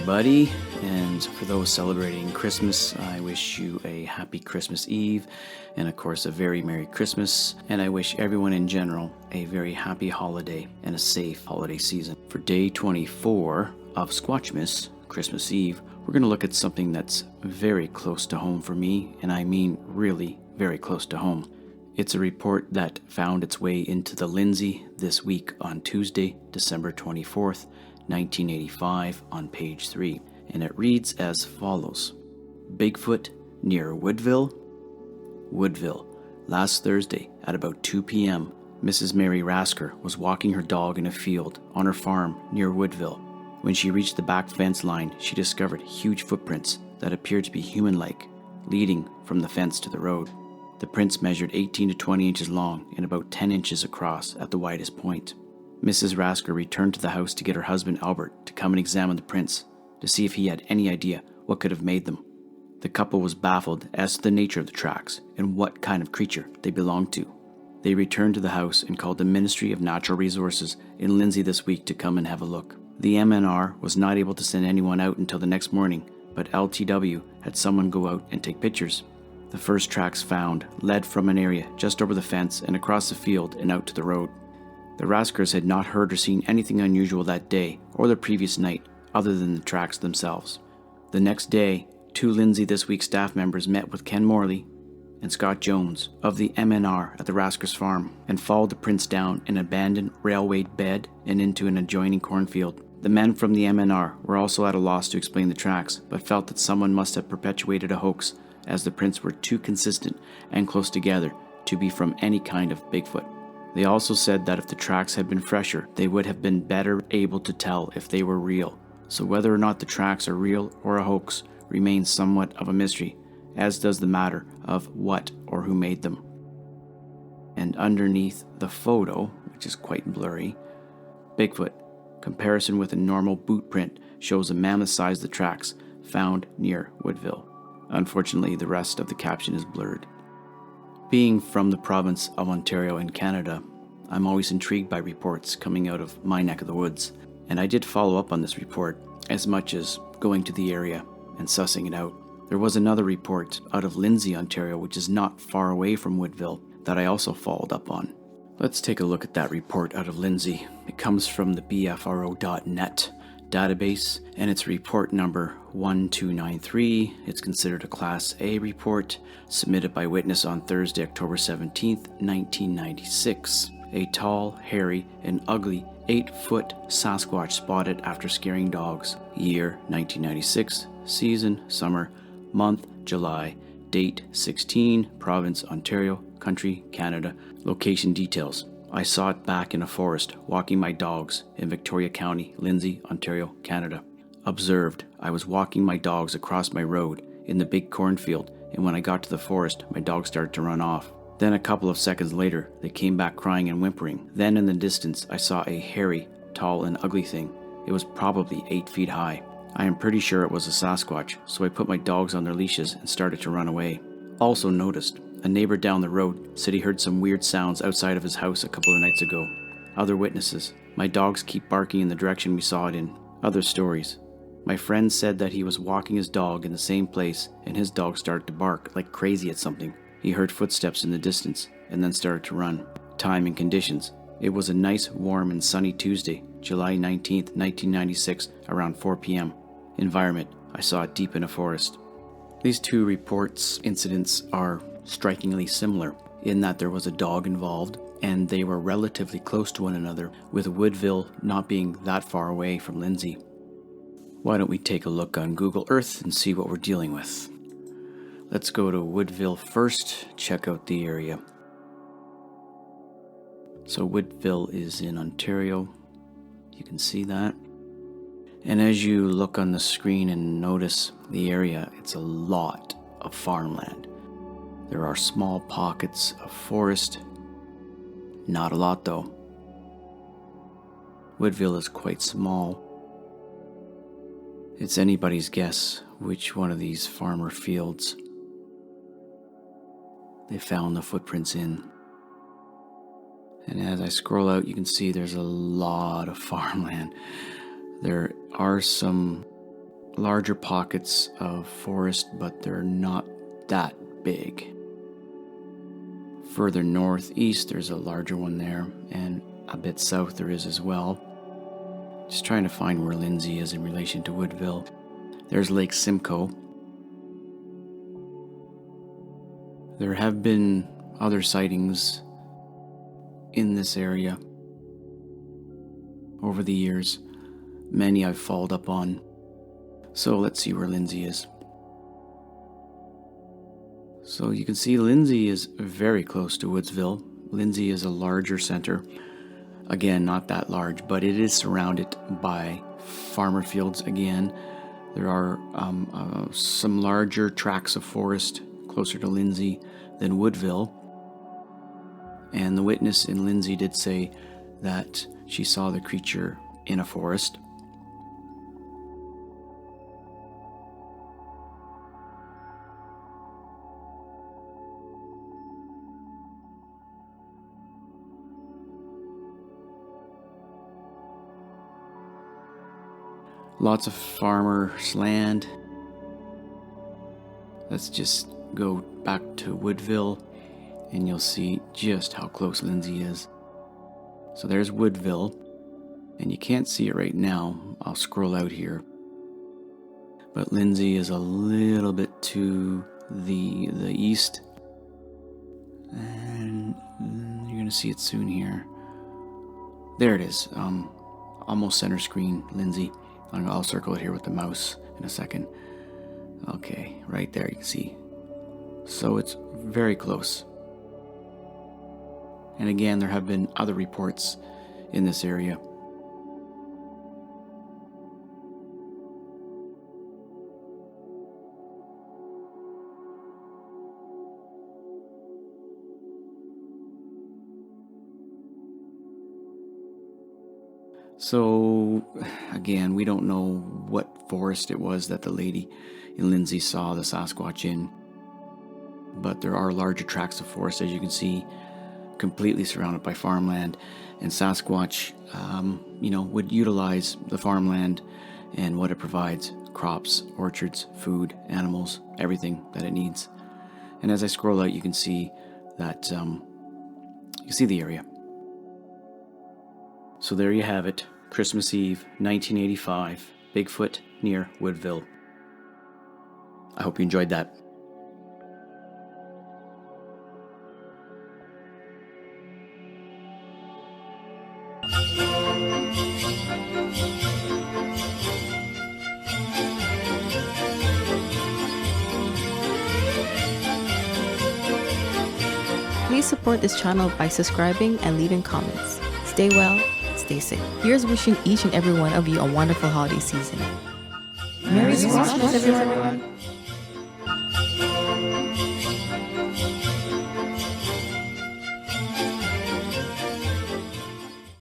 everybody, and for those celebrating Christmas, I wish you a happy Christmas Eve, and of course a very Merry Christmas, and I wish everyone in general a very happy holiday and a safe holiday season. For day 24 of SQUATCHMAS, Christmas Eve, we're going to look at something that's very close to home for me, and I mean really very close to home. It's a report that found its way into the Lindsay this week on Tuesday, December 24th, 1985 on page 3, and it reads as follows. Bigfoot near Woodville. Woodville. Last Thursday at about 2 p.m., Mrs. Mary Rasker was walking her dog in a field on her farm near Woodville. When she reached the back fence line, she discovered huge footprints that appeared to be human-like, leading from the fence to the road. The prints measured 18 to 20 inches long and about 10 inches across at the widest point. Mrs. Rasker returned to the house to get her husband Albert to come and examine the prints to see if he had any idea what could have made them. The couple was baffled as to the nature of the tracks and what kind of creature they belonged to. They returned to the house and called the Ministry of Natural Resources in Lindsay this week to come and have a look. The MNR was not able to send anyone out until the next morning, but LTW had someone go out and take pictures. The first tracks found led from an area just over the fence and across the field and out to the road. The Raskers had not heard or seen anything unusual that day or the previous night other than the tracks themselves. The next day, 2 Lindsay This Week staff members met with Ken Morley and Scott Jones of the MNR at the Raskers farm and followed the prints down an abandoned railway bed and into an adjoining cornfield. The men from the MNR were also at a loss to explain the tracks, but felt that someone must have perpetuated a hoax as the prints were too consistent and close together to be from any kind of Bigfoot. They also said that if the tracks had been fresher, they would have been better able to tell if they were real. So whether or not the tracks are real or a hoax remains somewhat of a mystery, as does the matter of what or who made them. And underneath the photo, which is quite blurry, Bigfoot, comparison with a normal boot print shows a mammoth size of the tracks found near Woodville. Unfortunately, the rest of the caption is blurred. Being from the province of Ontario in Canada, I'm always intrigued by reports coming out of my neck of the woods, and I did follow up on this report as much as going to the area and sussing it out. There was another report out of Lindsay, Ontario, which is not far away from Woodville, that I also followed up on. Let's take a look at that report out of Lindsay. It comes from the bfro.net database, and it's report number 1293. It's considered a Class A report, submitted by witness on Thursday, October 17th, 1996. A tall, hairy, and ugly 8-foot Sasquatch spotted after scaring dogs. Year 1996. Season summer. Month July. Date 16. Province Ontario. Country Canada. Location details. I saw it back in a forest, walking my dogs in Victoria County, Lindsay, Ontario, Canada. Observed, I was walking my dogs across my road in the big cornfield, and when I got to the forest, my dogs started to run off. Then a couple of seconds later, they came back crying and whimpering. Then in the distance, I saw a hairy, tall, and ugly thing. It was probably 8 feet high. I am pretty sure it was a Sasquatch, so I put my dogs on their leashes and started to run away. Also noticed, a neighbor down the road said he heard some weird sounds outside of his house a couple of nights ago. Other witnesses. My dogs keep barking in the direction we saw it in. Other stories. My friend said that he was walking his dog in the same place and his dog started to bark like crazy at something. He heard footsteps in the distance and then started to run. Time and conditions. It was a nice, warm and sunny Tuesday, July 19th, 1996, around 4 p.m. Environment. I saw it deep in a forest. These 2 incidents are strikingly similar in that there was a dog involved and they were relatively close to one another, with Woodville not being that far away from Lindsay. Why don't we take a look on Google Earth and see what we're dealing with? Let's go to Woodville first, check out the area. So Woodville is in Ontario, you can see that. And as you look on the screen and notice the area, it's a lot of farmland. There are small pockets of forest. Not a lot though. Woodville is quite small. It's anybody's guess which one of these farmer fields they found the footprints in. And as I scroll out, you can see there's a lot of farmland. There are some larger pockets of forest, but they're not that big. Further northeast, there's a larger one there, and a bit south there is as well. Just trying to find where Lindsay is in relation to Woodville. There's Lake Simcoe. There have been other sightings in this area over the years. Many I've followed up on. So let's see where Lindsay is. So you can see Lindsay is very close to Woodsville. Lindsay is a larger center. Again, not that large, but it is surrounded by farmer fields again. There are some larger tracts of forest closer to Lindsay than Woodville. And the witness in Lindsay did say that she saw the creature in a forest. Lots of farmers' land. Let's just go back to Woodville and you'll see just how close Lindsay is. So there's Woodville, and you can't see it right now. I'll scroll out here. But Lindsay is a little bit to the east. And you're going to see it soon here. There it is. Almost center screen, Lindsay. I'll circle it here with the mouse in a second. Okay, right there you can see. So it's very close. And again, there have been other reports in this area. So, again, we don't know what forest it was that the lady in Lindsay saw the Sasquatch in. But there are larger tracts of forest, as you can see, completely surrounded by farmland. And Sasquatch, would utilize the farmland and what it provides: crops, orchards, food, animals, everything that it needs. And as I scroll out, you can see that, you can see the area. So there you have it, Christmas Eve, 1985, Bigfoot near Woodville. I hope you enjoyed that. Please support this channel by subscribing and leaving comments. Stay well, stay safe. Here's wishing each and every one of you a wonderful holiday season. Merry Squatchmas, everyone!